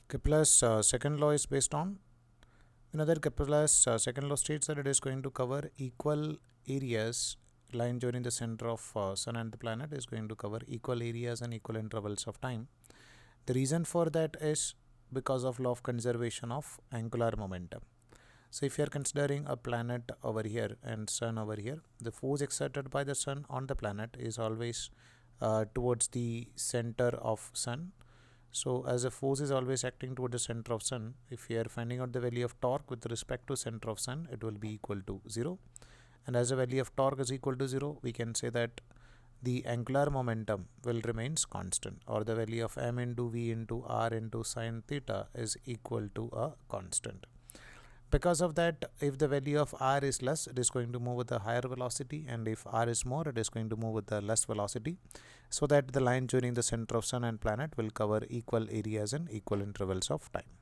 Kepler's second law is based on, that Kepler's second law states that it is going to cover equal areas. Line joining the center of sun and the planet is going to cover equal areas and equal intervals of time. The reason for that is because of law of conservation of angular momentum. So if you are considering a planet over here and sun over here, the force exerted by the sun on the planet is always towards the center of sun. So as a force is always acting toward the center of sun, if we are finding out the value of torque with respect to center of sun, it will be equal to 0. And as the value of torque is equal to 0, we can say that the angular momentum will remains constant, or the value of m into v into r into sine theta is equal to a constant. Because of that, if the value of r is less, it is going to move with a higher velocity, and if r is more, it is going to move with a less velocity, so that the line joining the center of sun and planet will cover equal areas and equal intervals of time.